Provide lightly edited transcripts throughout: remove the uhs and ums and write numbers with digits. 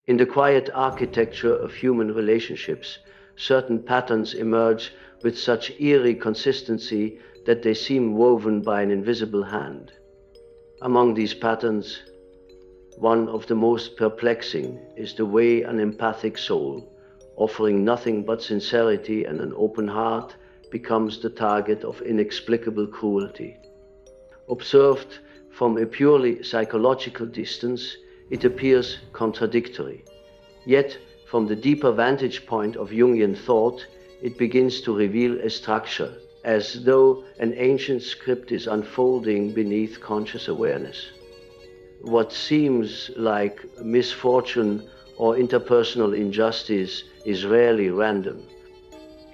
In the quiet architecture of human relationships, certain patterns emerge with such eerie consistency that they seem woven by an invisible hand. Among these patterns, one of the most perplexing is the way an empathic soul, offering nothing but sincerity and an open heart, becomes the target of inexplicable cruelty. Observed from a purely psychological distance, it appears contradictory. Yet, from the deeper vantage point of Jungian thought, it begins to reveal a structure, as though an ancient script is unfolding beneath conscious awareness. What seems like misfortune or interpersonal injustice is rarely random.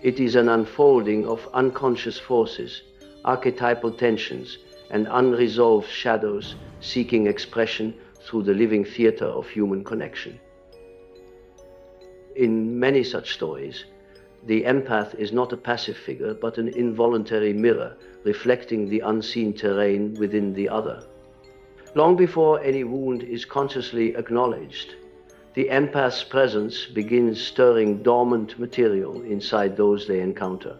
It is an unfolding of unconscious forces, archetypal tensions, and unresolved shadows seeking expression through the living theater of human connection. In many such stories, the empath is not a passive figure, but an involuntary mirror reflecting the unseen terrain within the other. Long before any wound is consciously acknowledged, the empath's presence begins stirring dormant material inside those they encounter.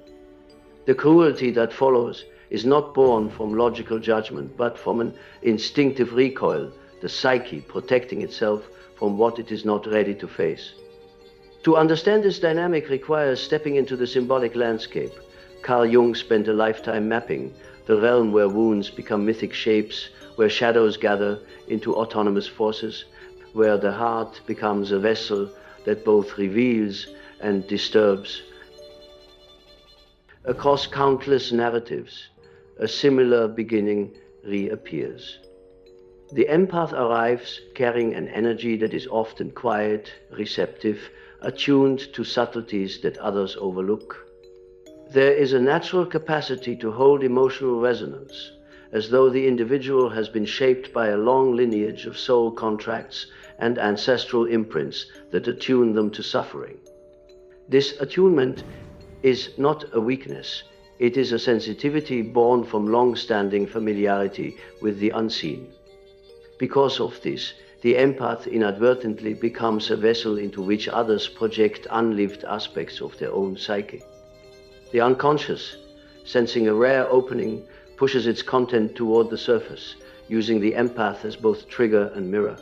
The cruelty that follows is not born from logical judgment, but from an instinctive recoil, the psyche protecting itself from what it is not ready to face. To understand this dynamic requires stepping into the symbolic landscape. Carl Jung spent a lifetime mapping the realm where wounds become mythic shapes, where shadows gather into autonomous forces, where the heart becomes a vessel that both reveals and disturbs. Across countless narratives, a similar beginning reappears. The empath arrives carrying an energy that is often quiet, receptive, attuned to subtleties that others overlook. There is a natural capacity to hold emotional resonance, as though the individual has been shaped by a long lineage of soul contracts and ancestral imprints that attune them to suffering. This attunement is not a weakness, it is a sensitivity born from long-standing familiarity with the unseen. Because of this, the empath inadvertently becomes a vessel into which others project unlived aspects of their own psyche. The unconscious, sensing a rare opening, pushes its content toward the surface, using the empath as both trigger and mirror.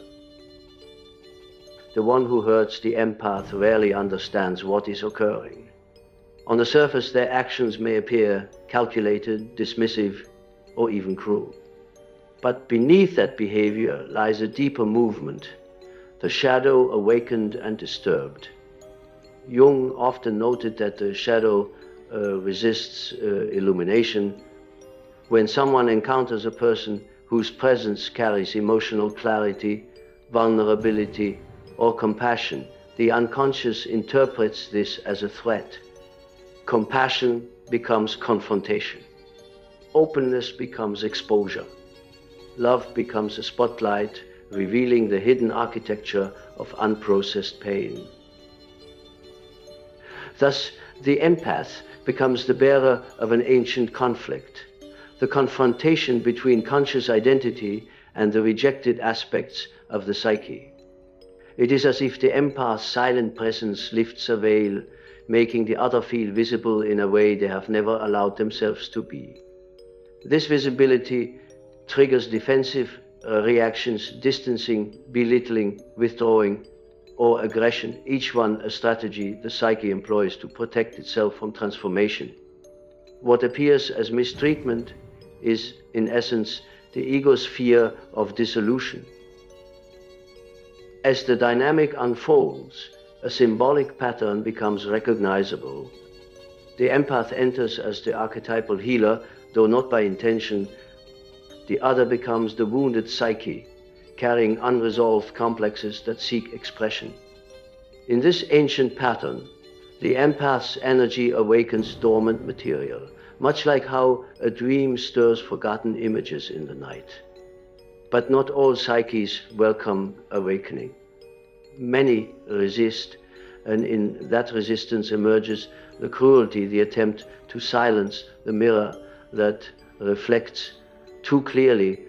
The one who hurts the empath rarely understands what is occurring. On the surface, their actions may appear calculated, dismissive, or even cruel. But beneath that behavior lies a deeper movement, the shadow awakened and disturbed. Jung often noted that the shadow resists illumination. When someone encounters a person whose presence carries emotional clarity, vulnerability, or compassion, the unconscious interprets this as a threat. Compassion becomes confrontation. Openness becomes exposure. Love becomes a spotlight, revealing the hidden architecture of unprocessed pain. Thus, the empath becomes the bearer of an ancient conflict, the confrontation between conscious identity and the rejected aspects of the psyche. It is as if the empath's silent presence lifts a veil, making the other feel visible in a way they have never allowed themselves to be. This visibility triggers defensive reactions, distancing, belittling, withdrawing, or aggression, each one a strategy the psyche employs to protect itself from transformation. What appears as mistreatment is, in essence, the ego's fear of dissolution. As the dynamic unfolds, a symbolic pattern becomes recognizable. The empath enters as the archetypal healer, though not by intention. The other becomes the wounded psyche, carrying unresolved complexes that seek expression. In this ancient pattern, the empath's energy awakens dormant material, much like how a dream stirs forgotten images in the night. But not all psyches welcome awakening. Many resist, and in that resistance emerges the cruelty, the attempt to silence the mirror that reflects too clearly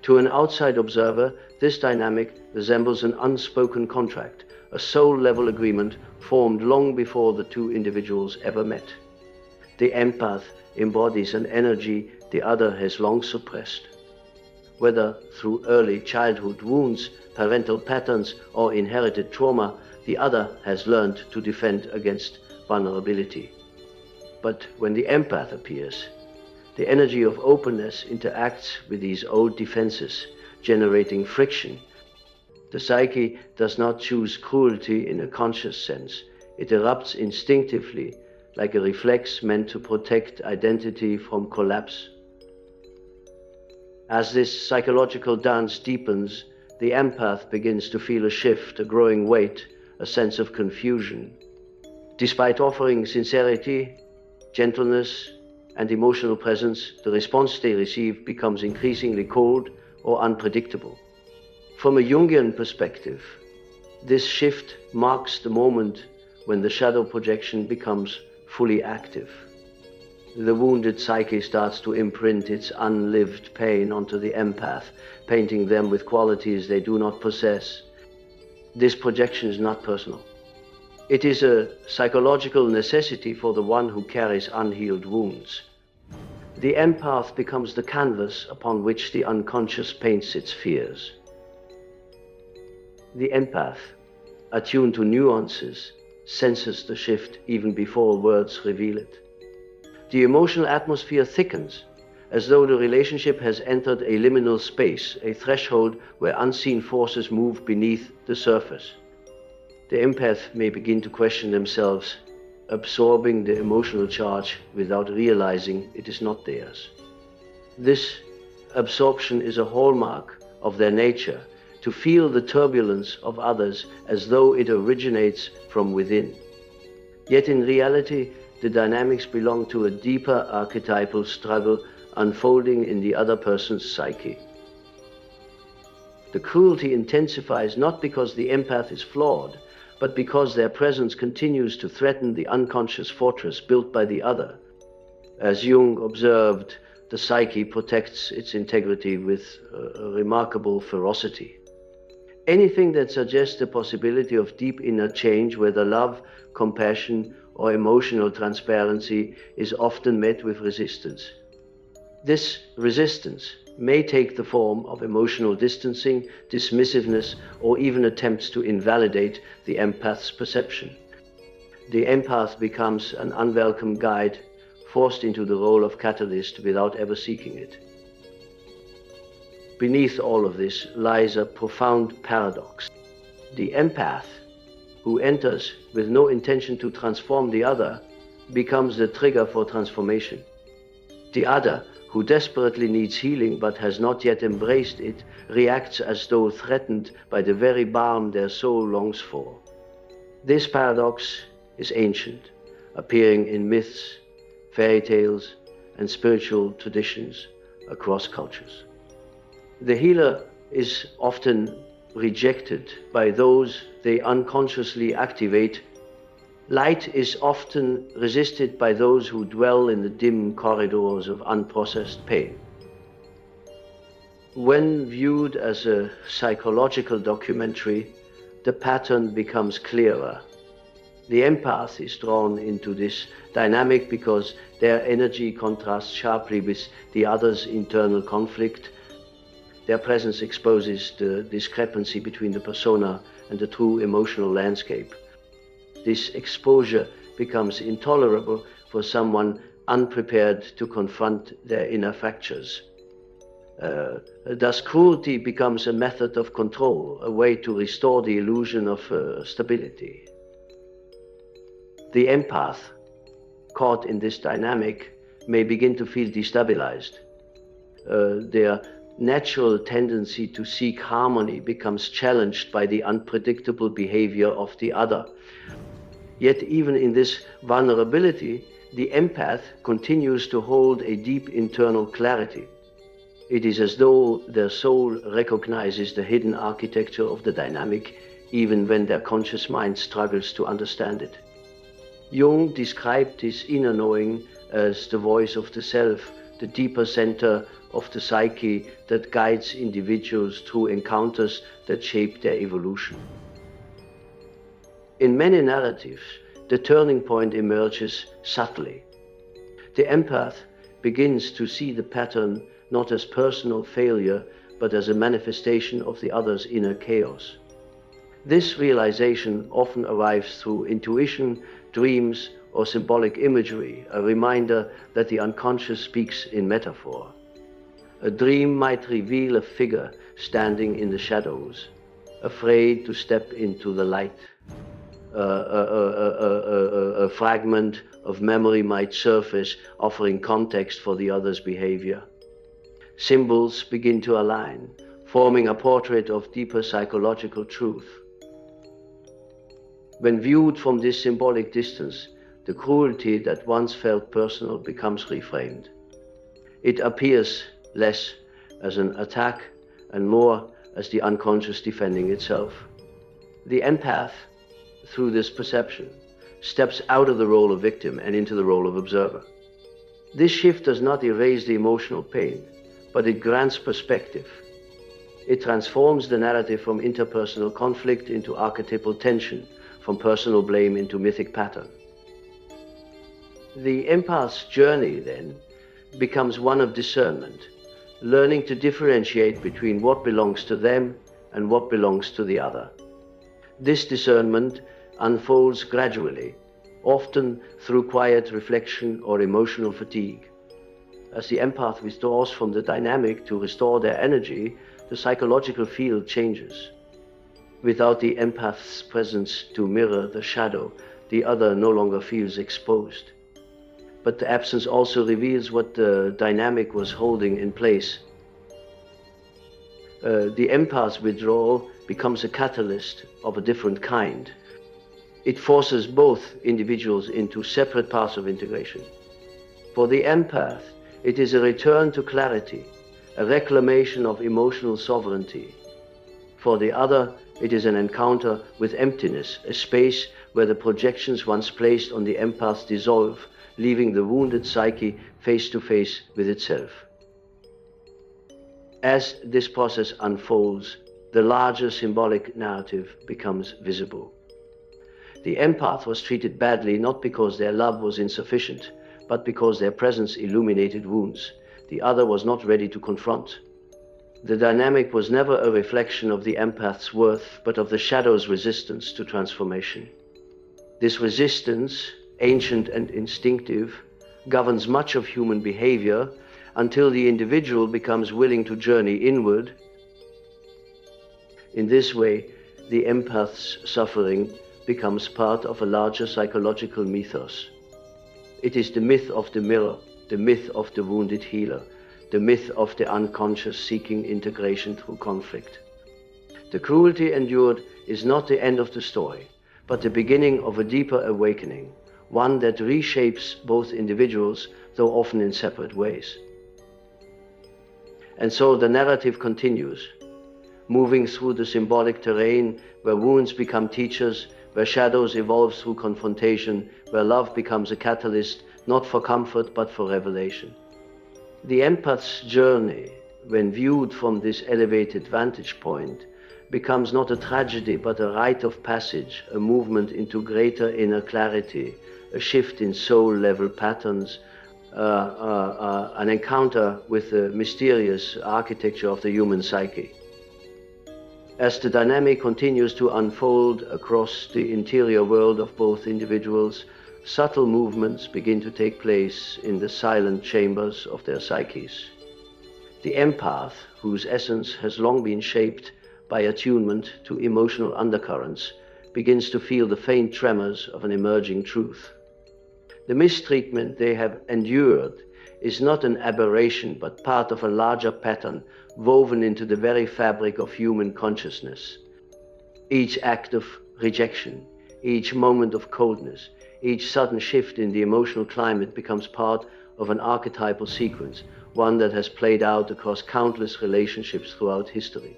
To an outside observer, this dynamic resembles an unspoken contract, a soul-level agreement formed long before the two individuals ever met. The empath embodies an energy the other has long suppressed. Whether through early childhood wounds, parental patterns, or inherited trauma, the other has learned to defend against vulnerability. But when the empath appears, the energy of openness interacts with these old defenses, generating friction. The psyche does not choose cruelty in a conscious sense. It erupts instinctively, like a reflex meant to protect identity from collapse. As this psychological dance deepens, the empath begins to feel a shift, a growing weight, a sense of confusion. Despite offering sincerity, gentleness, and emotional presence, the response they receive becomes increasingly cold or unpredictable. From a Jungian perspective, this shift marks the moment when the shadow projection becomes fully active. The wounded psyche starts to imprint its unlived pain onto the empath, painting them with qualities they do not possess. This projection is not personal. It is a psychological necessity for the one who carries unhealed wounds. The empath becomes the canvas upon which the unconscious paints its fears. The empath, attuned to nuances, senses the shift even before words reveal it. The emotional atmosphere thickens, as though the relationship has entered a liminal space, a threshold where unseen forces move beneath the surface. The empath may begin to question themselves, absorbing the emotional charge without realizing it is not theirs. This absorption is a hallmark of their nature, to feel the turbulence of others as though it originates from within. Yet in reality, the dynamics belong to a deeper archetypal struggle unfolding in the other person's psyche. The cruelty intensifies not because the empath is flawed, but because their presence continues to threaten the unconscious fortress built by the other. As Jung observed, the psyche protects its integrity with a remarkable ferocity. Anything that suggests the possibility of deep inner change, whether love, compassion, or emotional transparency, is often met with resistance. This resistance may take the form of emotional distancing, dismissiveness, or even attempts to invalidate the empath's perception. The empath becomes an unwelcome guide, forced into the role of catalyst without ever seeking it. Beneath all of this lies a profound paradox. The empath, who enters with no intention to transform the other, becomes the trigger for transformation. The other, who desperately needs healing but has not yet embraced it, reacts as though threatened by the very balm their soul longs for. This paradox is ancient, appearing in myths, fairy tales, and spiritual traditions across cultures. The healer is often rejected by those they unconsciously activate. Light is often resisted by those who dwell in the dim corridors of unprocessed pain. When viewed as a psychological documentary, the pattern becomes clearer. The empath is drawn into this dynamic because their energy contrasts sharply with the other's internal conflict. Their presence exposes the discrepancy between the persona and the true emotional landscape. This exposure becomes intolerable for someone unprepared to confront their inner fractures. Thus, cruelty becomes a method of control, a way to restore the illusion of stability. The empath, caught in this dynamic, may begin to feel destabilized. Their natural tendency to seek harmony becomes challenged by the unpredictable behavior of the other. Yet even in this vulnerability, the empath continues to hold a deep internal clarity. It is as though their soul recognizes the hidden architecture of the dynamic, even when their conscious mind struggles to understand it. Jung described this inner knowing as the voice of the self, the deeper center of the psyche that guides individuals through encounters that shape their evolution. In many narratives, the turning point emerges subtly. The empath begins to see the pattern not as personal failure, but as a manifestation of the other's inner chaos. This realization often arrives through intuition, dreams, or symbolic imagery, a reminder that the unconscious speaks in metaphor. A dream might reveal a figure standing in the shadows, afraid to step into the light. A fragment of memory might surface, offering context for the other's behavior. Symbols begin to align, forming a portrait of deeper psychological truth. When viewed from this symbolic distance, the cruelty that once felt personal becomes reframed. It appears less as an attack and more as the unconscious defending itself. The empath, through this perception, steps out of the role of victim and into the role of observer. This shift does not erase the emotional pain, but it grants perspective. It transforms the narrative from interpersonal conflict into archetypal tension, from personal blame into mythic pattern. The empath's journey, then, becomes one of discernment, learning to differentiate between what belongs to them and what belongs to the other. This discernment unfolds gradually, often through quiet reflection or emotional fatigue. As the empath withdraws from the dynamic to restore their energy, the psychological field changes. Without the empath's presence to mirror the shadow, the other no longer feels exposed. But the absence also reveals what the dynamic was holding in place. The empath's withdrawal becomes a catalyst of a different kind. It forces both individuals into separate paths of integration. For the empath, it is a return to clarity, a reclamation of emotional sovereignty. For the other, it is an encounter with emptiness, a space where the projections once placed on the empath dissolve, leaving the wounded psyche face to face with itself. As this process unfolds, the larger symbolic narrative becomes visible. The empath was treated badly not because their love was insufficient, but because their presence illuminated wounds the other was not ready to confront. The dynamic was never a reflection of the empath's worth, but of the shadow's resistance to transformation. This resistance, ancient and instinctive, governs much of human behavior until the individual becomes willing to journey inward. In this way, the empath's suffering becomes part of a larger psychological mythos. It is the myth of the mirror, the myth of the wounded healer, the myth of the unconscious seeking integration through conflict. The cruelty endured is not the end of the story, but the beginning of a deeper awakening, one that reshapes both individuals, though often in separate ways. And so the narrative continues, moving through the symbolic terrain where wounds become teachers, where shadows evolve through confrontation, where love becomes a catalyst, not for comfort but for revelation. The empath's journey, when viewed from this elevated vantage point, becomes not a tragedy but a rite of passage, a movement into greater inner clarity, a shift in soul-level patterns, an encounter with the mysterious architecture of the human psyche. As the dynamic continues to unfold across the interior world of both individuals, subtle movements begin to take place in the silent chambers of their psyches. The empath, whose essence has long been shaped by attunement to emotional undercurrents, begins to feel the faint tremors of an emerging truth. The mistreatment they have endured is not an aberration, but part of a larger pattern woven into the very fabric of human consciousness. Each act of rejection, each moment of coldness, each sudden shift in the emotional climate becomes part of an archetypal sequence, one that has played out across countless relationships throughout history.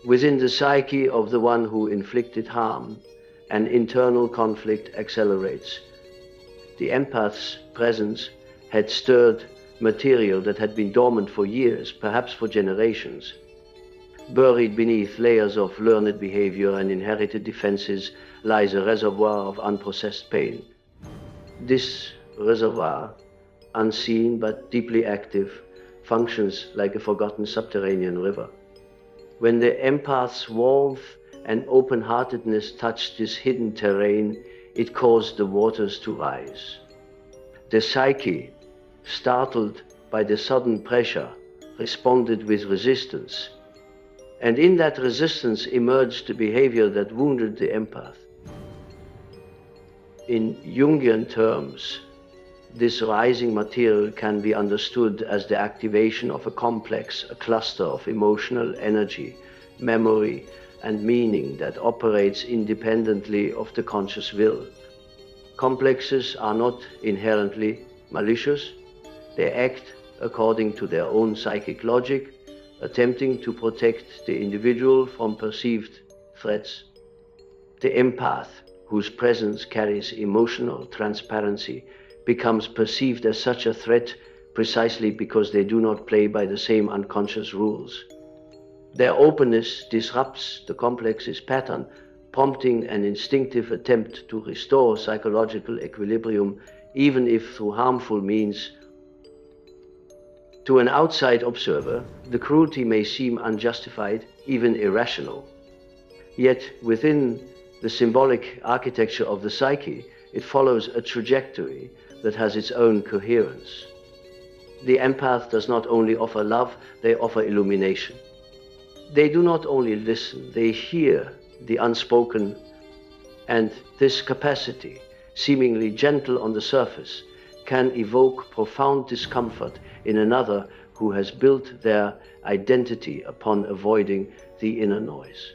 Within the psyche of the one who inflicted harm, an internal conflict accelerates. The empath's presence had stirred material that had been dormant for years, perhaps for generations. Buried beneath layers of learned behavior and inherited defenses lies a reservoir of unprocessed pain. This reservoir, unseen but deeply active, functions like a forgotten subterranean river. When the empath's warmth and open-heartedness touched this hidden terrain, it caused the waters to rise. The psyche, startled by the sudden pressure, responded with resistance. And in that resistance emerged the behavior that wounded the empath. In Jungian terms, this rising material can be understood as the activation of a complex, a cluster of emotional energy, memory, and meaning that operates independently of the conscious will. Complexes are not inherently malicious. They act according to their own psychic logic, attempting to protect the individual from perceived threats. The empath, whose presence carries emotional transparency, becomes perceived as such a threat precisely because they do not play by the same unconscious rules. Their openness disrupts the complex's pattern, prompting an instinctive attempt to restore psychological equilibrium, even if through harmful means. To an outside observer, the cruelty may seem unjustified, even irrational. Yet within the symbolic architecture of the psyche, it follows a trajectory that has its own coherence. The empath does not only offer love, they offer illumination. They do not only listen, they hear the unspoken, and this capacity, seemingly gentle on the surface, can evoke profound discomfort in another who has built their identity upon avoiding the inner noise.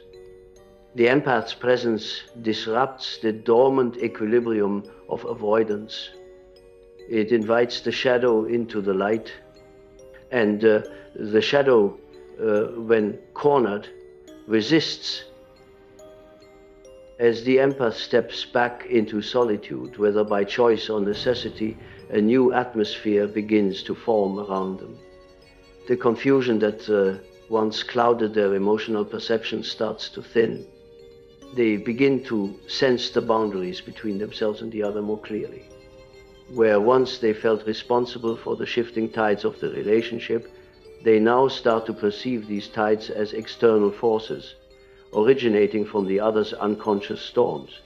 The empath's presence disrupts the dormant equilibrium of avoidance. It invites the shadow into the light, and the shadow, when cornered, resists. As the empath steps back into solitude, whether by choice or necessity, a new atmosphere begins to form around them. The confusion that once clouded their emotional perception starts to thin. They begin to sense the boundaries between themselves and the other more clearly. Where once they felt responsible for the shifting tides of the relationship, they now start to perceive these tides as external forces, originating from the other's unconscious storms.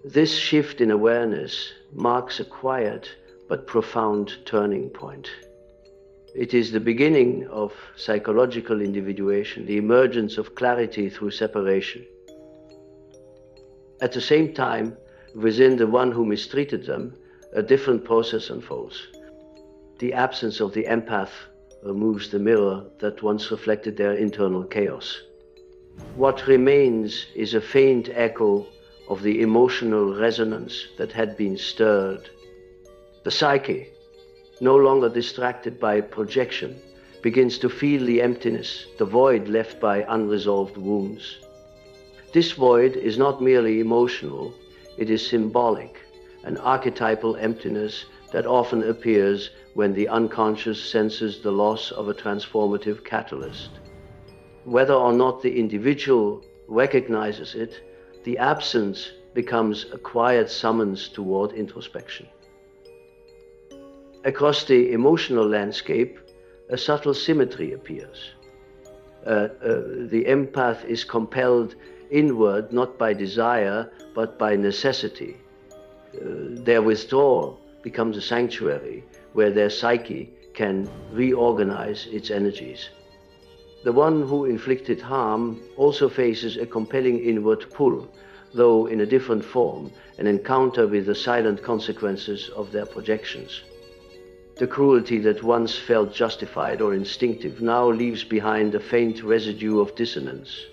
This shift in awareness marks a quiet but profound turning point. It is the beginning of psychological individuation, the emergence of clarity through separation. At the same time, within the one who mistreated them, a different process unfolds. The absence of the empath removes the mirror that once reflected their internal chaos. What remains is a faint echo of the emotional resonance that had been stirred. The psyche, no longer distracted by projection, begins to feel the emptiness, the void left by unresolved wounds. This void is not merely emotional, it is symbolic, an archetypal emptiness that often appears when the unconscious senses the loss of a transformative catalyst. Whether or not the individual recognizes it, the absence becomes a quiet summons toward introspection. Across the emotional landscape, a subtle symmetry appears. The empath is compelled inward not by desire, but by necessity. Their withdrawal becomes a sanctuary where their psyche can reorganize its energies. The one who inflicted harm also faces a compelling inward pull, though in a different form, an encounter with the silent consequences of their projections. The cruelty that once felt justified or instinctive now leaves behind a faint residue of dissonance.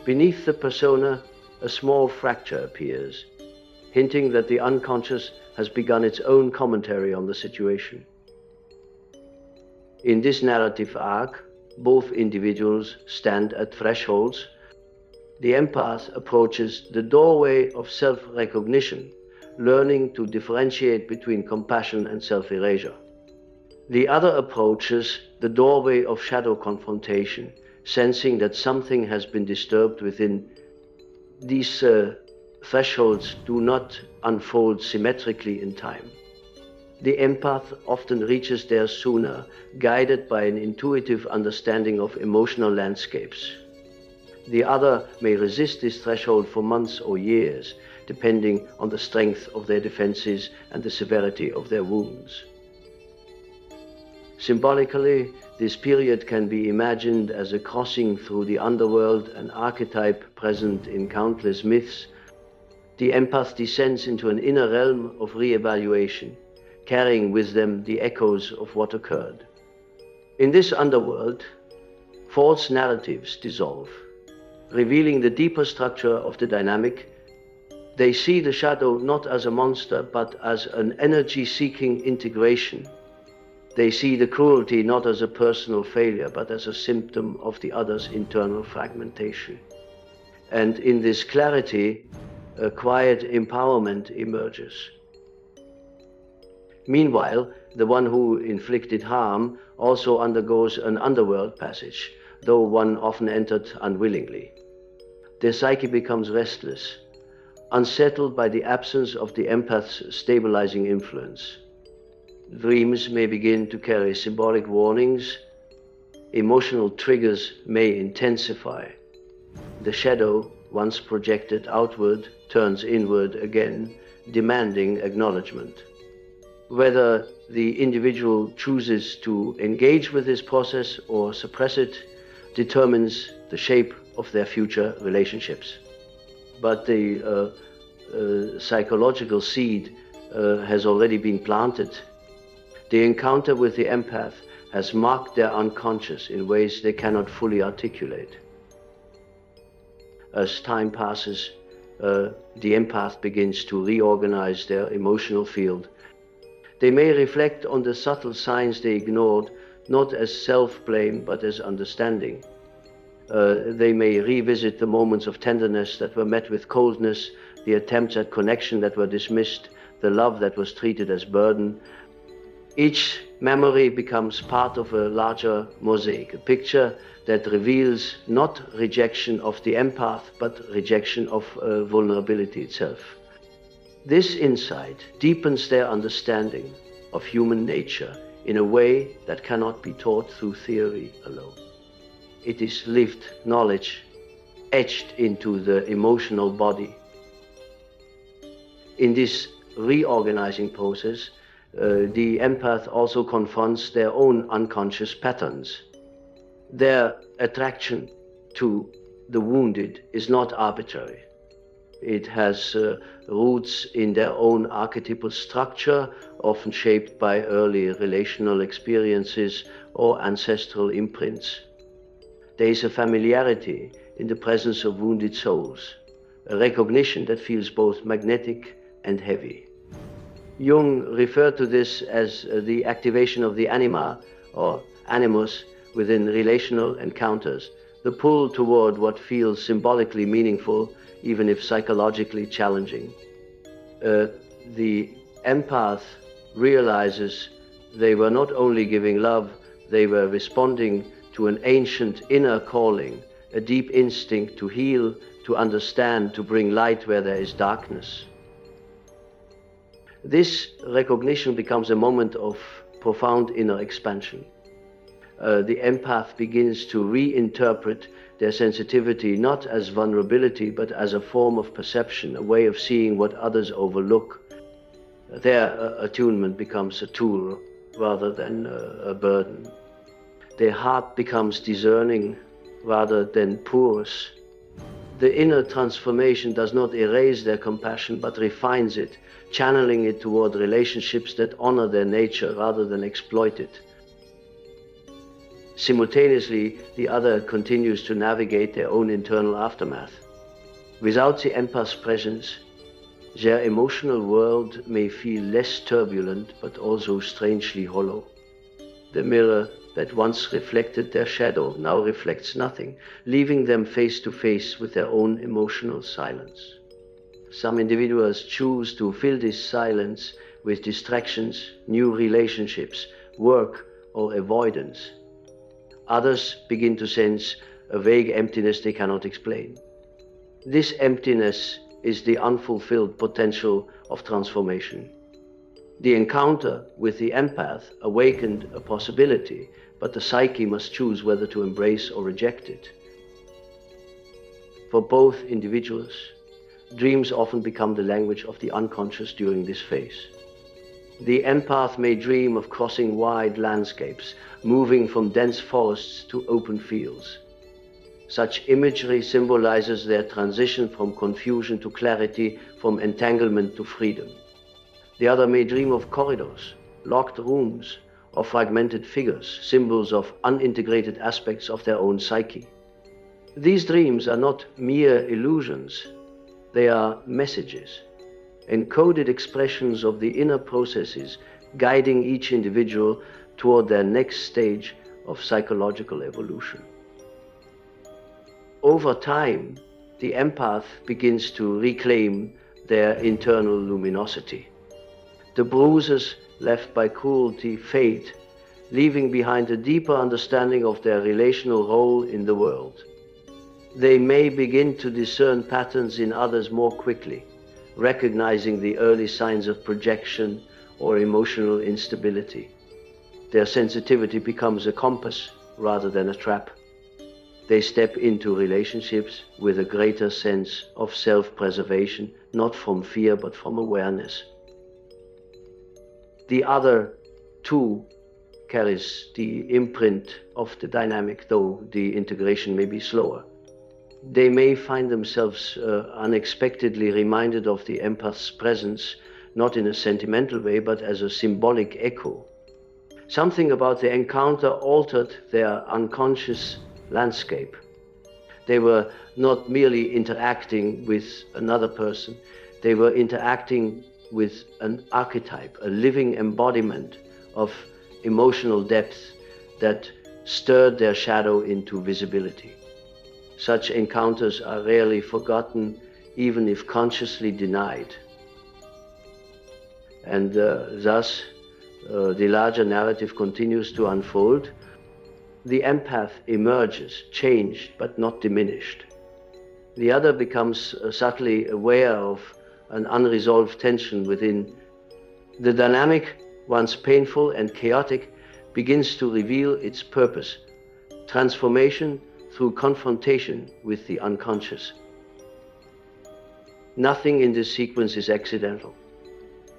Beneath the persona, a small fracture appears, hinting that the unconscious has begun its own commentary on the situation. In this narrative arc, both individuals stand at thresholds. The empath approaches the doorway of self-recognition, learning to differentiate between compassion and self-erasure. The other approaches the doorway of shadow confrontation, sensing that something has been disturbed within. These thresholds do not unfold symmetrically in time. The empath often reaches there sooner, guided by an intuitive understanding of emotional landscapes. The other may resist this threshold for months or years, depending on the strength of their defenses and the severity of their wounds. Symbolically, this period can be imagined as a crossing through the underworld, an archetype present in countless myths. The empath descends into an inner realm of re-evaluation, carrying with them the echoes of what occurred. In this underworld, false narratives dissolve, revealing the deeper structure of the dynamic. They see the shadow not as a monster, but as an energy-seeking integration. They see the cruelty not as a personal failure, but as a symptom of the other's internal fragmentation. And in this clarity, a quiet empowerment emerges. Meanwhile, the one who inflicted harm also undergoes an underworld passage, though one often entered unwillingly. Their psyche becomes restless, unsettled by the absence of the empath's stabilizing influence. Dreams may begin to carry symbolic warnings. Emotional triggers may intensify. The shadow, once projected outward, turns inward again, demanding acknowledgement. Whether the individual chooses to engage with this process or suppress it determines the shape of their future relationships. But the psychological seed has already been planted. The encounter with the empath has marked their unconscious in ways they cannot fully articulate. As time passes, the empath begins to reorganize their emotional field. They may reflect on the subtle signs they ignored, not as self-blame, but as understanding. They may revisit the moments of tenderness that were met with coldness, the attempts at connection that were dismissed, the love that was treated as burden. Each memory becomes part of a larger mosaic, a picture that reveals not rejection of the empath, but rejection of vulnerability itself. This insight deepens their understanding of human nature in a way that cannot be taught through theory alone. It is lived knowledge etched into the emotional body. In this reorganizing process, the empath also confronts their own unconscious patterns. Their attraction to the wounded is not arbitrary. It has roots in their own archetypal structure, often shaped by early relational experiences or ancestral imprints. There is a familiarity in the presence of wounded souls, a recognition that feels both magnetic and heavy. Jung referred to this as the activation of the anima, or animus, within relational encounters, the pull toward what feels symbolically meaningful, even if psychologically challenging. The empath realizes they were not only giving love, they were responding to an ancient inner calling, a deep instinct to heal, to understand, to bring light where there is darkness. This recognition becomes a moment of profound inner expansion. The empath begins to reinterpret their sensitivity not as vulnerability, but as a form of perception, a way of seeing what others overlook. Their attunement becomes a tool rather than a burden. Their heart becomes discerning rather than porous. The inner transformation does not erase their compassion, but refines it, channeling it toward relationships that honor their nature rather than exploit it. Simultaneously, the other continues to navigate their own internal aftermath. Without the empath's presence, their emotional world may feel less turbulent, but also strangely hollow. The mirror that once reflected their shadow now reflects nothing, leaving them face to face with their own emotional silence. Some individuals choose to fill this silence with distractions, new relationships, work, or avoidance. Others begin to sense a vague emptiness they cannot explain. This emptiness is the unfulfilled potential of transformation. The encounter with the empath awakened a possibility, but the psyche must choose whether to embrace or reject it. For both individuals, dreams often become the language of the unconscious during this phase. The empath may dream of crossing wide landscapes, moving from dense forests to open fields. Such imagery symbolizes their transition from confusion to clarity, from entanglement to freedom. The other may dream of corridors, locked rooms, or fragmented figures, symbols of unintegrated aspects of their own psyche. These dreams are not mere illusions, they are messages, encoded expressions of the inner processes guiding each individual toward their next stage of psychological evolution. Over time, the empath begins to reclaim their internal luminosity. The bruises left by cruelty fade, leaving behind a deeper understanding of their relational role in the world. They may begin to discern patterns in others more quickly, recognizing the early signs of projection or emotional instability. Their sensitivity becomes a compass rather than a trap. They step into relationships with a greater sense of self-preservation, not from fear but from awareness. The other two carries the imprint of the dynamic, though the integration may be slower. They may find themselves unexpectedly reminded of the empath's presence, not in a sentimental way, but as a symbolic echo. Something about the encounter altered their unconscious landscape. They were not merely interacting with another person, they were interacting with an archetype, a living embodiment of emotional depth that stirred their shadow into visibility. Such encounters are rarely forgotten, even if consciously denied. And thus, the larger narrative continues to unfold. The empath emerges, changed but not diminished. The other becomes subtly aware of an unresolved tension within. The dynamic, once painful and chaotic, begins to reveal its purpose: transformation through confrontation with the unconscious. Nothing in this sequence is accidental.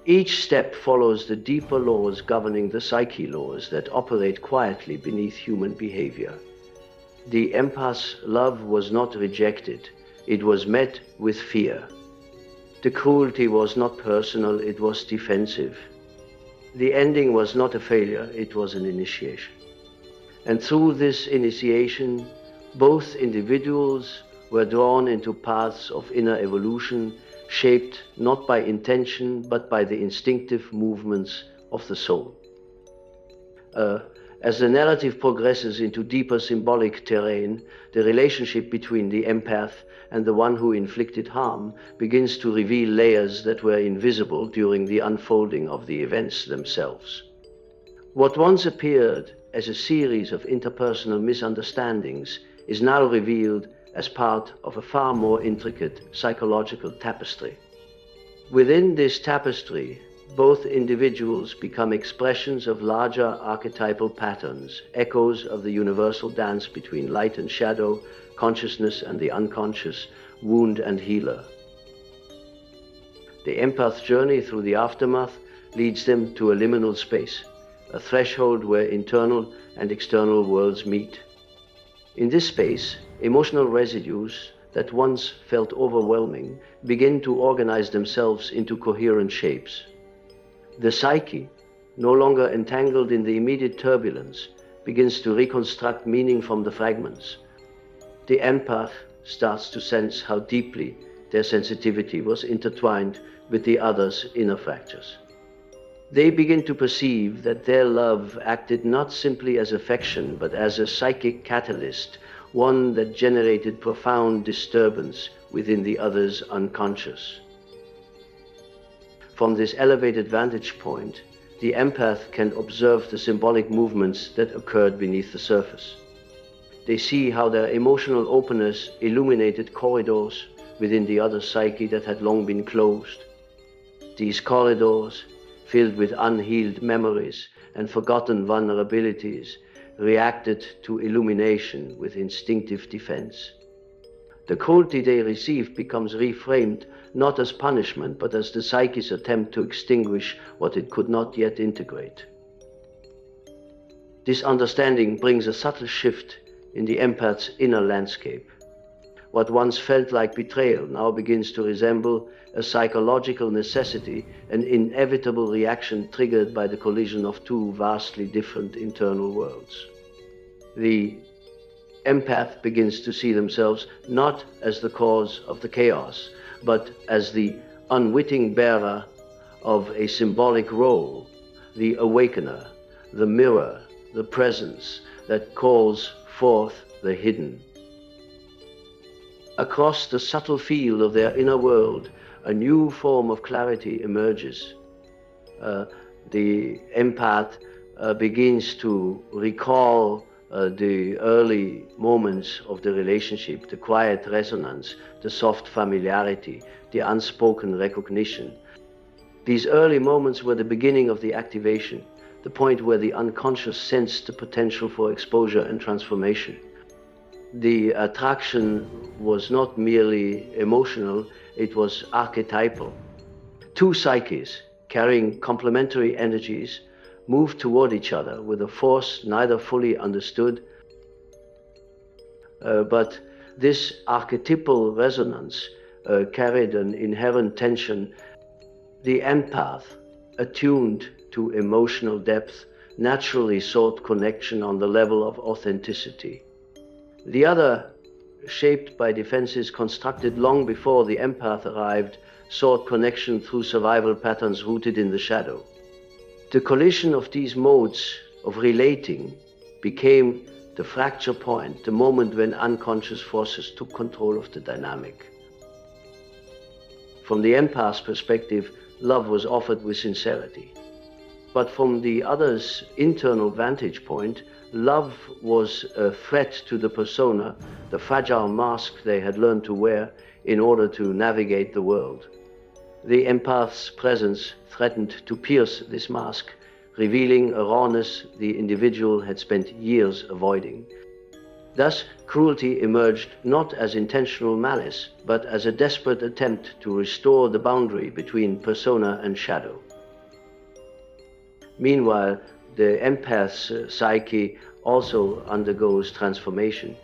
Each step follows the deeper laws governing the psyche, laws that operate quietly beneath human behavior. The empath's love was not rejected, it was met with fear. The cruelty was not personal, it was defensive. The ending was not a failure, it was an initiation. And through this initiation, both individuals were drawn into paths of inner evolution, shaped not by intention, but by the instinctive movements of the soul. As the narrative progresses into deeper symbolic terrain, the relationship between the empath and the one who inflicted harm begins to reveal layers that were invisible during the unfolding of the events themselves. What once appeared as a series of interpersonal misunderstandings is now revealed as part of a far more intricate psychological tapestry. Within this tapestry, both individuals become expressions of larger archetypal patterns, echoes of the universal dance between light and shadow, consciousness and the unconscious, wound and healer. The empath's journey through the aftermath leads them to a liminal space, a threshold where internal and external worlds meet. In this space, emotional residues that once felt overwhelming begin to organize themselves into coherent shapes. The psyche, no longer entangled in the immediate turbulence, begins to reconstruct meaning from the fragments. The empath starts to sense how deeply their sensitivity was intertwined with the other's inner fractures. They begin to perceive that their love acted not simply as affection, but as a psychic catalyst, one that generated profound disturbance within the other's unconscious. From this elevated vantage point, the empath can observe the symbolic movements that occurred beneath the surface. They see how their emotional openness illuminated corridors within the other psyche that had long been closed. These corridors, filled with unhealed memories and forgotten vulnerabilities, reacted to illumination with instinctive defense. The cruelty they receive becomes reframed not as punishment, but as the psyche's attempt to extinguish what it could not yet integrate. This understanding brings a subtle shift in the empath's inner landscape. What once felt like betrayal now begins to resemble a psychological necessity, an inevitable reaction triggered by the collision of two vastly different internal worlds. The empath begins to see themselves not as the cause of the chaos, but as the unwitting bearer of a symbolic role, the awakener, the mirror, the presence that calls forth the hidden. Across the subtle field of their inner world, a new form of clarity emerges. The empath begins to recall the early moments of the relationship, the quiet resonance, the soft familiarity, the unspoken recognition. These early moments were the beginning of the activation, the point where the unconscious sensed the potential for exposure and transformation. The attraction was not merely emotional, it was archetypal. Two psyches carrying complementary energies moved toward each other with a force neither fully understood, but this archetypal resonance carried an inherent tension. The empath, attuned to emotional depth, naturally sought connection on the level of authenticity. The other, shaped by defenses constructed long before the empath arrived, sought connection through survival patterns rooted in the shadow. The collision of these modes of relating became the fracture point, the moment when unconscious forces took control of the dynamic. From the empath's perspective, love was offered with sincerity. But from the other's internal vantage point, love was a threat to the persona, the fragile mask they had learned to wear in order to navigate the world. The empath's presence threatened to pierce this mask, revealing a rawness the individual had spent years avoiding. Thus, cruelty emerged not as intentional malice, but as a desperate attempt to restore the boundary between persona and shadow. Meanwhile, the empath's psyche also undergoes transformation.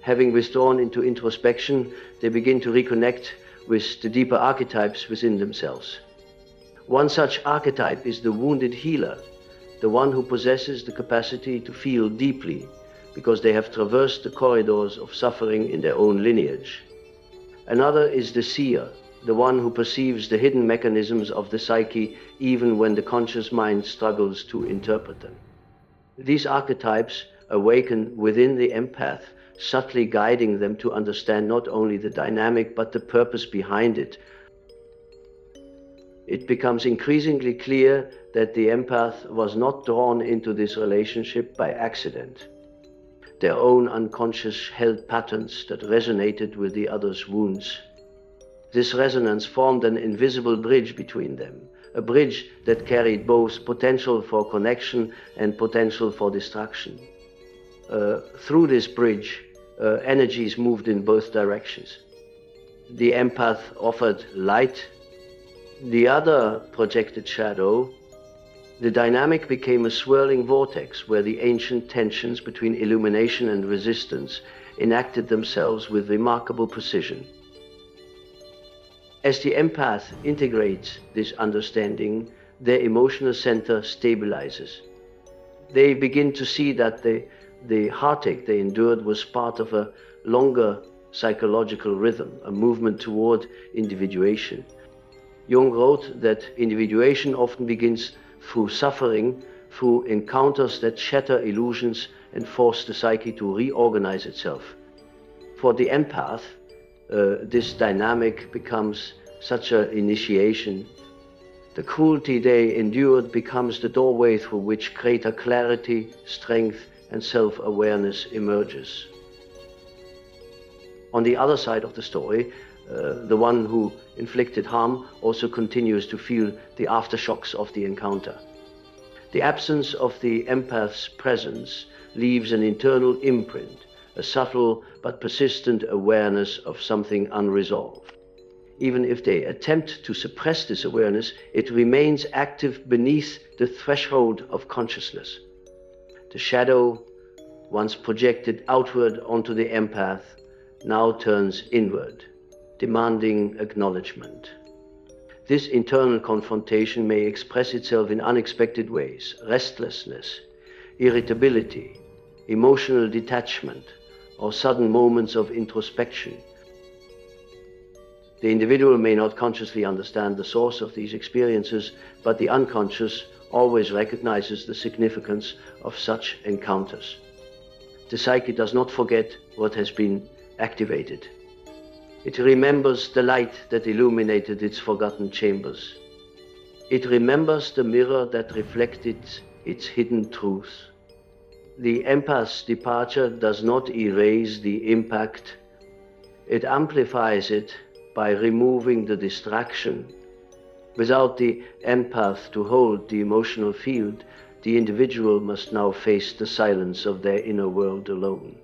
Having withdrawn into introspection, they begin to reconnect with the deeper archetypes within themselves. One such archetype is the wounded healer, the one who possesses the capacity to feel deeply because they have traversed the corridors of suffering in their own lineage. Another is the seer, the one who perceives the hidden mechanisms of the psyche even when the conscious mind struggles to interpret them. These archetypes awaken within the empath, subtly guiding them to understand not only the dynamic but the purpose behind it. It becomes increasingly clear that the empath was not drawn into this relationship by accident. Their own unconscious held patterns that resonated with the other's wounds. This resonance formed an invisible bridge between them, a bridge that carried both potential for connection and potential for destruction. Through this bridge, energies moved in both directions. The empath offered light, the other projected shadow. The dynamic became a swirling vortex where the ancient tensions between illumination and resistance enacted themselves with remarkable precision. As the empath integrates this understanding, their emotional center stabilizes. They begin to see that the heartache they endured was part of a longer psychological rhythm, a movement toward individuation. Jung wrote that individuation often begins through suffering, through encounters that shatter illusions and force the psyche to reorganize itself. For the empath, this dynamic becomes such an initiation. The cruelty they endured becomes the doorway through which greater clarity, strength, and self-awareness emerges. On the other side of the story, the one who inflicted harm also continues to feel the aftershocks of the encounter. The absence of the empath's presence leaves an internal imprint, a subtle but persistent awareness of something unresolved. Even if they attempt to suppress this awareness, it remains active beneath the threshold of consciousness. The shadow, once projected outward onto the empath, now turns inward, demanding acknowledgement. This internal confrontation may express itself in unexpected ways: restlessness, irritability, emotional detachment, or sudden moments of introspection. The individual may not consciously understand the source of these experiences, but the unconscious always recognizes the significance of such encounters. The psyche does not forget what has been activated. It remembers the light that illuminated its forgotten chambers. It remembers the mirror that reflected its hidden truth. The empath's departure does not erase the impact. It amplifies it by removing the distraction. Without the empath to hold the emotional field, the individual must now face the silence of their inner world alone.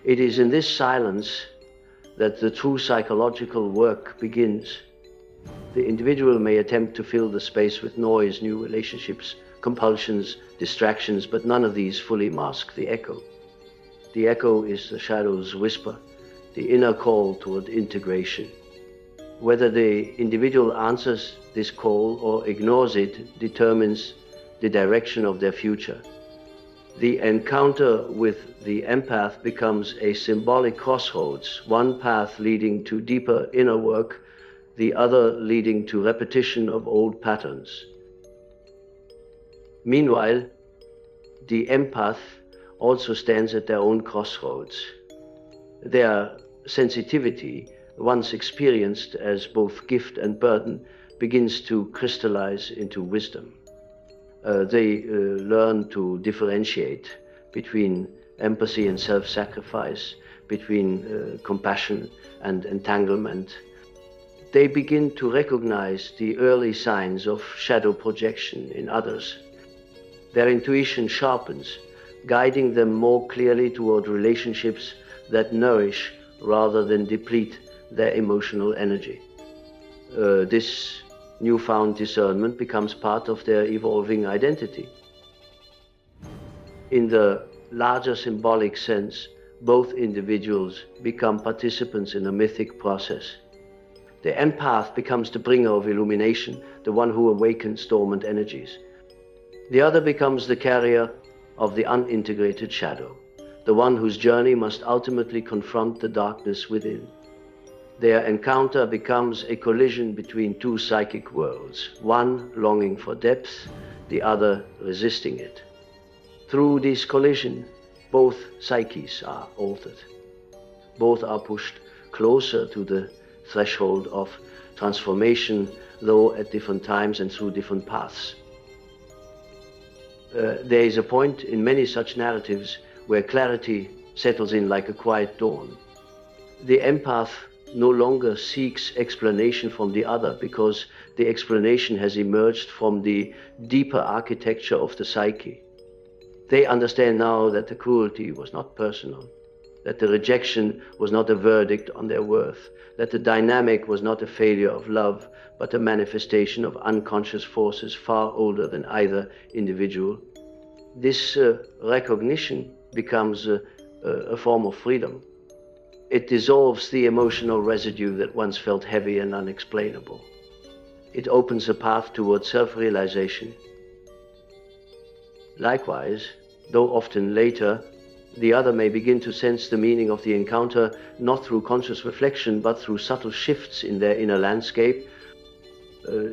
It is in this silence that the true psychological work begins. The individual may attempt to fill the space with noise, new relationships, compulsions, distractions, but none of these fully mask the echo. The echo is the shadow's whisper, the inner call toward integration. Whether the individual answers this call or ignores it determines the direction of their future. The encounter with the empath becomes a symbolic crossroads, one path leading to deeper inner work, the other leading to repetition of old patterns. Meanwhile, the empath also stands at their own crossroads. Their sensitivity, once experienced as both gift and burden, begins to crystallize into wisdom. They learn to differentiate between empathy and self-sacrifice, between compassion and entanglement. They begin to recognize the early signs of shadow projection in others. Their intuition sharpens, guiding them more clearly toward relationships that nourish rather than deplete their emotional energy. This newfound discernment becomes part of their evolving identity. In the larger symbolic sense, both individuals become participants in a mythic process. The empath becomes the bringer of illumination, the one who awakens dormant energies. The other becomes the carrier of the unintegrated shadow, the one whose journey must ultimately confront the darkness within. Their encounter becomes a collision between two psychic worlds, one longing for depth, the other resisting it. Through this collision, both psyches are altered. Both are pushed closer to the threshold of transformation, though at different times and through different paths. There is a point in many such narratives where clarity settles in like a quiet dawn. The empath no longer seeks explanation from the other because the explanation has emerged from the deeper architecture of the psyche. They understand now that the cruelty was not personal, that the rejection was not a verdict on their worth, that the dynamic was not a failure of love, but a manifestation of unconscious forces far older than either individual. This recognition becomes a form of freedom. It dissolves the emotional residue that once felt heavy and unexplainable. It opens a path towards self-realization. Likewise, though often later, the other may begin to sense the meaning of the encounter not through conscious reflection, but through subtle shifts in their inner landscape.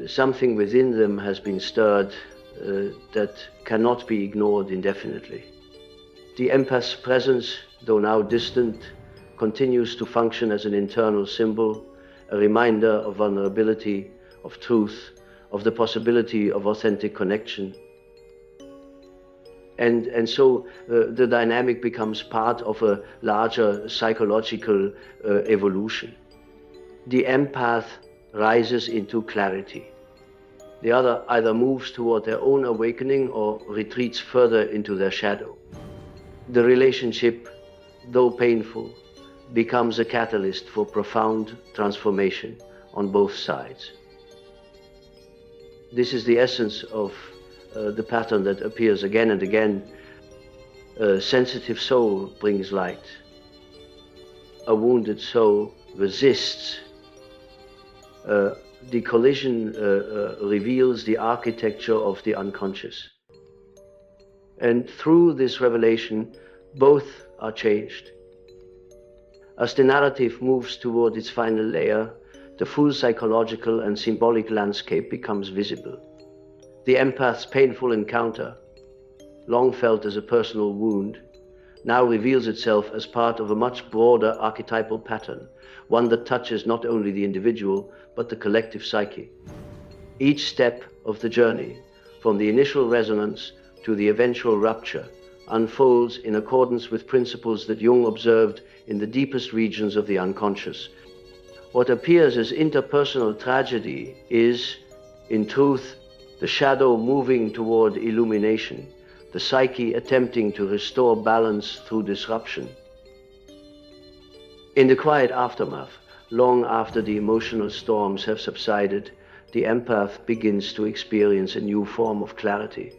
Something within them has been stirred that cannot be ignored indefinitely. The empath's presence, though now distant, continues to function as an internal symbol, a reminder of vulnerability, of truth, of the possibility of authentic connection. And so the dynamic becomes part of a larger psychological evolution. The empath rises into clarity. The other either moves toward their own awakening or retreats further into their shadow. The relationship, though painful, becomes a catalyst for profound transformation on both sides. This is the essence of the pattern that appears again and again. A sensitive soul brings light. A wounded soul resists. The collision reveals the architecture of the unconscious. And through this revelation, both are changed. As the narrative moves toward its final layer, the full psychological and symbolic landscape becomes visible. The empath's painful encounter, long felt as a personal wound, now reveals itself as part of a much broader archetypal pattern, one that touches not only the individual, but the collective psyche. Each step of the journey, from the initial resonance to the eventual rupture, unfolds in accordance with principles that Jung observed in the deepest regions of the unconscious. What appears as interpersonal tragedy is, in truth, the shadow moving toward illumination, the psyche attempting to restore balance through disruption. In the quiet aftermath, long after the emotional storms have subsided, the empath begins to experience a new form of clarity.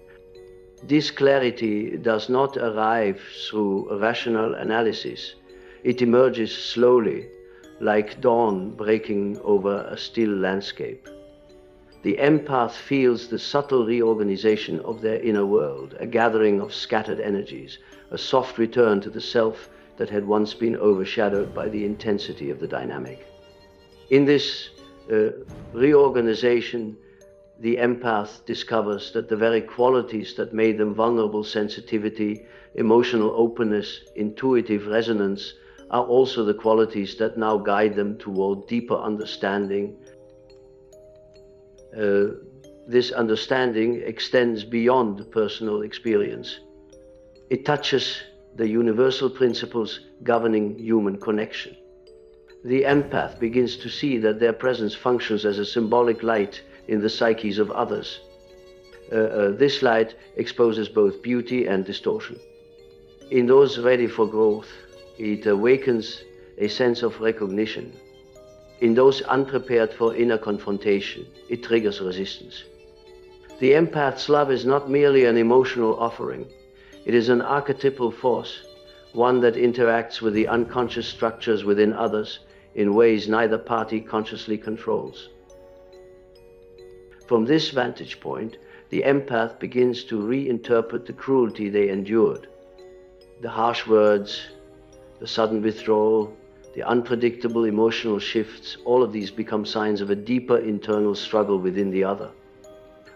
This clarity does not arrive through rational analysis. It emerges slowly, like dawn breaking over a still landscape. The empath feels the subtle reorganization of their inner world, a gathering of scattered energies, a soft return to the self that had once been overshadowed by the intensity of the dynamic. In this reorganization, the empath discovers that the very qualities that made them vulnerable, sensitivity, emotional openness, intuitive resonance, are also the qualities that now guide them toward deeper understanding. This understanding extends beyond personal experience. It touches the universal principles governing human connection. The empath begins to see that their presence functions as a symbolic light in the psyches of others. This light exposes both beauty and distortion. In those ready for growth, it awakens a sense of recognition. In those unprepared for inner confrontation, it triggers resistance. The empath's love is not merely an emotional offering. It is an archetypal force, one that interacts with the unconscious structures within others in ways neither party consciously controls. From this vantage point, the empath begins to reinterpret the cruelty they endured. The harsh words, the sudden withdrawal, the unpredictable emotional shifts, all of these become signs of a deeper internal struggle within the other.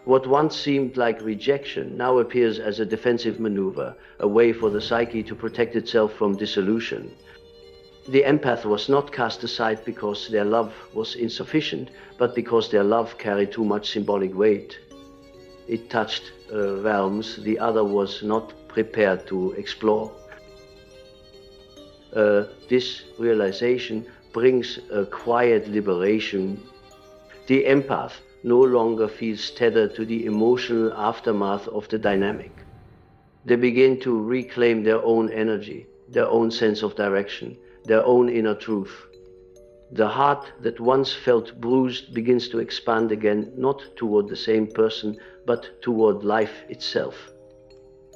What once seemed like rejection now appears as a defensive maneuver, a way for the psyche to protect itself from dissolution. The empath was not cast aside because their love was insufficient, but because their love carried too much symbolic weight. It touched realms the other was not prepared to explore. This realization brings a quiet liberation. The empath no longer feels tethered to the emotional aftermath of the dynamic. They begin to reclaim their own energy, their own sense of direction, their own inner truth. The heart that once felt bruised begins to expand again, not toward the same person, but toward life itself.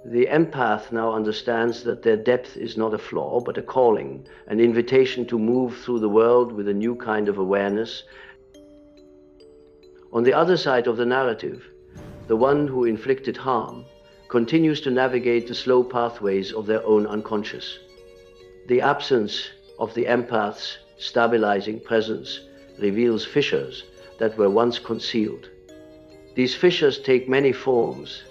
The empath now understands that their depth is not a flaw, but a calling, an invitation to move through the world with a new kind of awareness. On the other side of the narrative, the one who inflicted harm continues to navigate the slow pathways of their own unconscious. The absence of the empath's stabilizing presence reveals fissures that were once concealed. These fissures take many forms: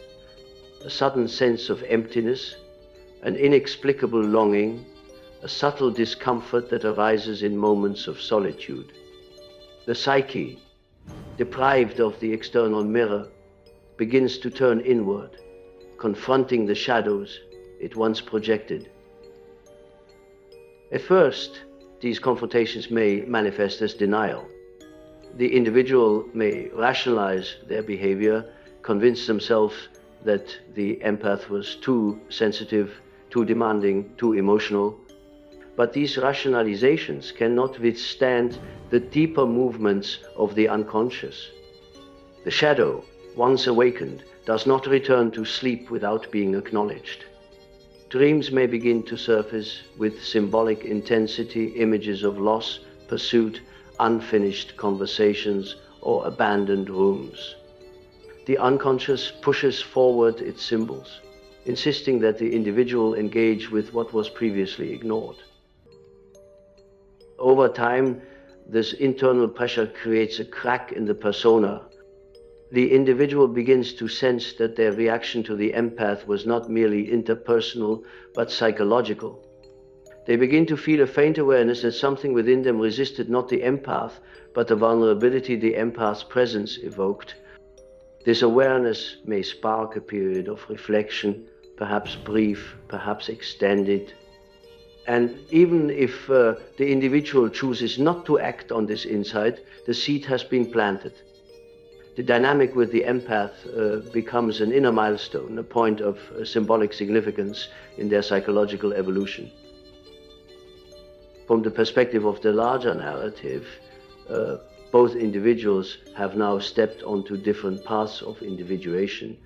a sudden sense of emptiness, an inexplicable longing, a subtle discomfort that arises in moments of solitude. The psyche, deprived of the external mirror, begins to turn inward, confronting the shadows it once projected. At first, these confrontations may manifest as denial. The individual may rationalize their behavior, convince themselves that the empath was too sensitive, too demanding, too emotional. But these rationalizations cannot withstand the deeper movements of the unconscious. The shadow, once awakened, does not return to sleep without being acknowledged. Dreams may begin to surface with symbolic intensity, images of loss, pursuit, unfinished conversations, or abandoned rooms. The unconscious pushes forward its symbols, insisting that the individual engage with what was previously ignored. Over time, this internal pressure creates a crack in the persona. The individual begins to sense that their reaction to the empath was not merely interpersonal, but psychological. They begin to feel a faint awareness that something within them resisted not the empath, but the vulnerability the empath's presence evoked. This awareness may spark a period of reflection, perhaps brief, perhaps extended. And even if the individual chooses not to act on this insight, the seed has been planted. The dynamic with the empath becomes an inner milestone, a point of symbolic significance in their psychological evolution. From the perspective of the larger narrative, both individuals have now stepped onto different paths of individuation.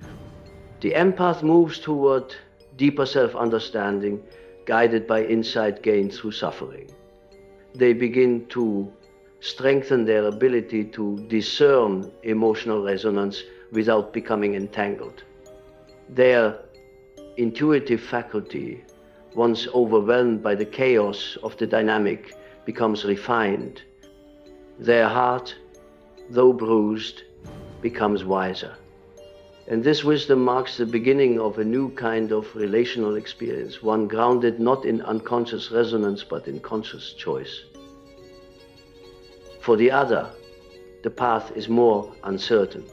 The empath moves toward deeper self-understanding, guided by insight gained through suffering. They begin to strengthen their ability to discern emotional resonance without becoming entangled. Their intuitive faculty, once overwhelmed by the chaos of the dynamic, becomes refined. Their heart, though bruised, becomes wiser. And this wisdom marks the beginning of a new kind of relational experience, one grounded not in unconscious resonance, but in conscious choice. For the other, the path is more uncertain.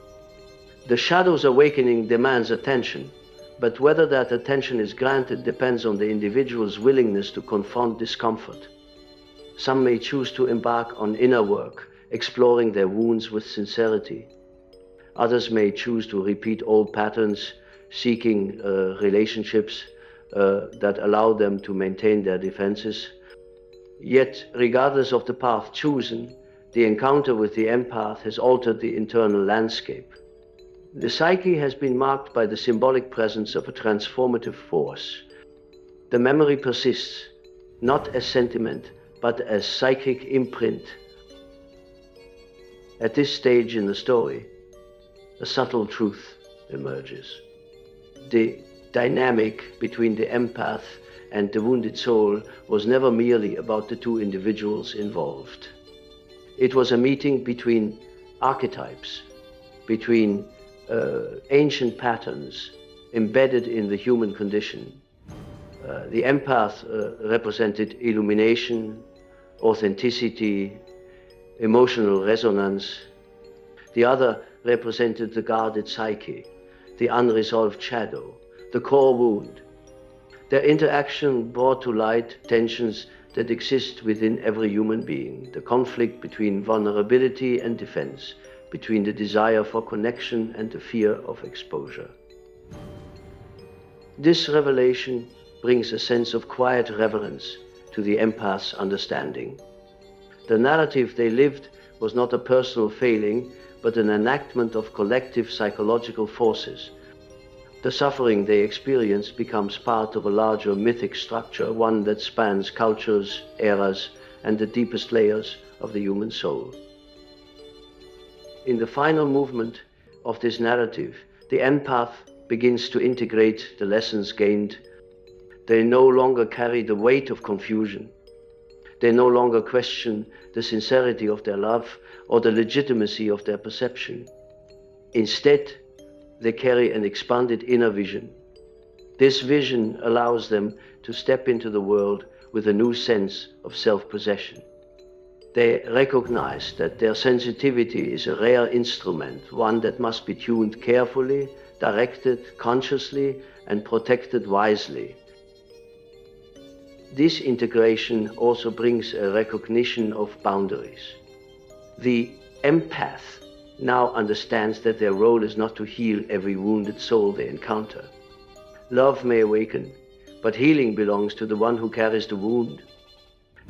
The shadow's awakening demands attention, but whether that attention is granted depends on the individual's willingness to confront discomfort. Some may choose to embark on inner work, exploring their wounds with sincerity. Others may choose to repeat old patterns, seeking relationships that allow them to maintain their defenses. Yet, regardless of the path chosen, the encounter with the empath has altered the internal landscape. The psyche has been marked by the symbolic presence of a transformative force. The memory persists, not as sentiment, but as psychic imprint. At this stage in the story, a subtle truth emerges. The dynamic between the empath and the wounded soul was never merely about the two individuals involved. It was a meeting between archetypes, between ancient patterns embedded in the human condition. The empath represented illumination, authenticity, emotional resonance. The other represented the guarded psyche, the unresolved shadow, the core wound. Their interaction brought to light tensions that exist within every human being, the conflict between vulnerability and defense, between the desire for connection and the fear of exposure. This revelation brings a sense of quiet reverence to the empath's understanding. The narrative they lived was not a personal failing, but an enactment of collective psychological forces. The suffering they experience becomes part of a larger mythic structure, one that spans cultures, eras, and the deepest layers of the human soul. In the final movement of this narrative, the empath begins to integrate the lessons gained. They no longer carry the weight of confusion. They no longer question the sincerity of their love or the legitimacy of their perception. Instead, they carry an expanded inner vision. This vision allows them to step into the world with a new sense of self-possession. They recognize that their sensitivity is a rare instrument, one that must be tuned carefully, directed consciously, and protected wisely. This integration also brings a recognition of boundaries. The empath now understands that their role is not to heal every wounded soul they encounter. Love may awaken, but healing belongs to the one who carries the wound.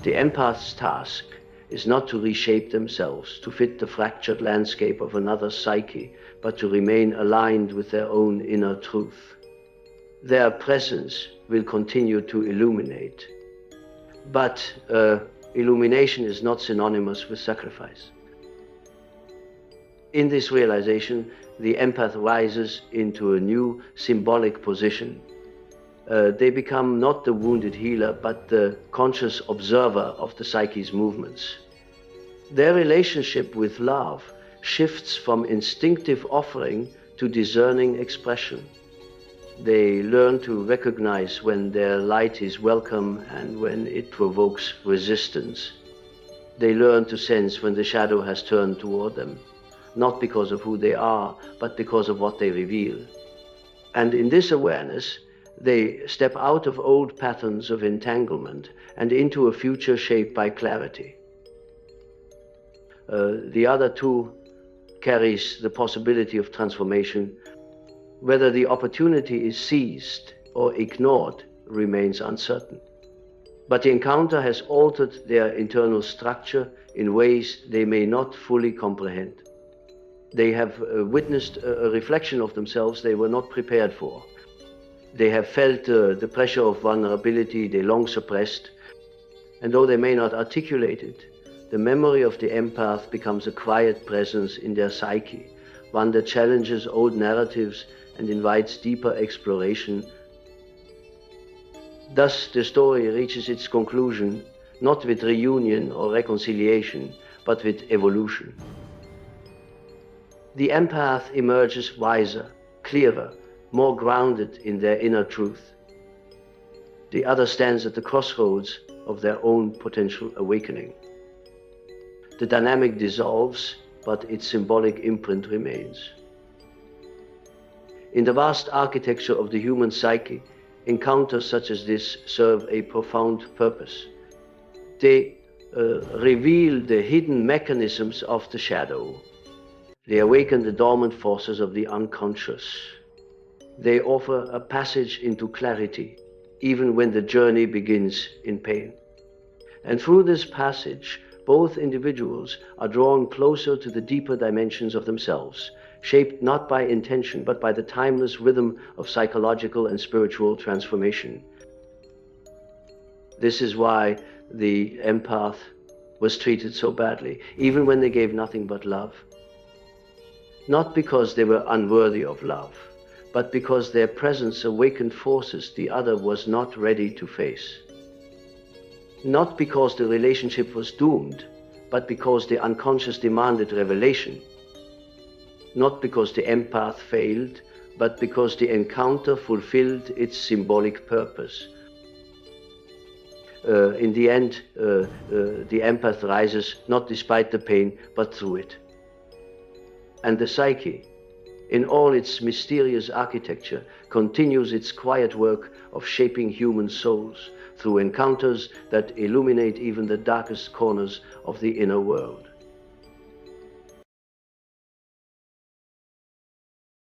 The empath's task is not to reshape themselves to fit the fractured landscape of another's psyche, but to remain aligned with their own inner truth. Their presence will continue to illuminate. But illumination is not synonymous with sacrifice. In this realization, the empath rises into a new symbolic position. They become not the wounded healer, but the conscious observer of the psyche's movements. Their relationship with love shifts from instinctive offering to discerning expression. They learn to recognize when their light is welcome and when it provokes resistance. They learn to sense when the shadow has turned toward them, not because of who they are, but because of what they reveal. And in this awareness, they step out of old patterns of entanglement and into a future shaped by clarity. The other two carries the possibility of transformation. Whether the opportunity is seized or ignored remains uncertain. But the encounter has altered their internal structure in ways they may not fully comprehend. They have witnessed a reflection of themselves they were not prepared for. They have felt the pressure of vulnerability they long suppressed, and though they may not articulate it, the memory of the empath becomes a quiet presence in their psyche, one that challenges old narratives and invites deeper exploration. Thus, the story reaches its conclusion, not with reunion or reconciliation, but with evolution. The empath emerges wiser, clearer, more grounded in their inner truth. The other stands at the crossroads of their own potential awakening. The dynamic dissolves, but its symbolic imprint remains. In the vast architecture of the human psyche, encounters such as this serve a profound purpose. They reveal the hidden mechanisms of the shadow. They awaken the dormant forces of the unconscious. They offer a passage into clarity, even when the journey begins in pain. And through this passage, both individuals are drawn closer to the deeper dimensions of themselves, shaped not by intention, but by the timeless rhythm of psychological and spiritual transformation. This is why the empath was treated so badly, even when they gave nothing but love. Not because they were unworthy of love, but because their presence awakened forces the other was not ready to face. Not because the relationship was doomed, but because the unconscious demanded revelation. Not because the empath failed, but because the encounter fulfilled its symbolic purpose. In the end, the empath rises not despite the pain, but through it. And the psyche, in all its mysterious architecture, continues its quiet work of shaping human souls through encounters that illuminate even the darkest corners of the inner world.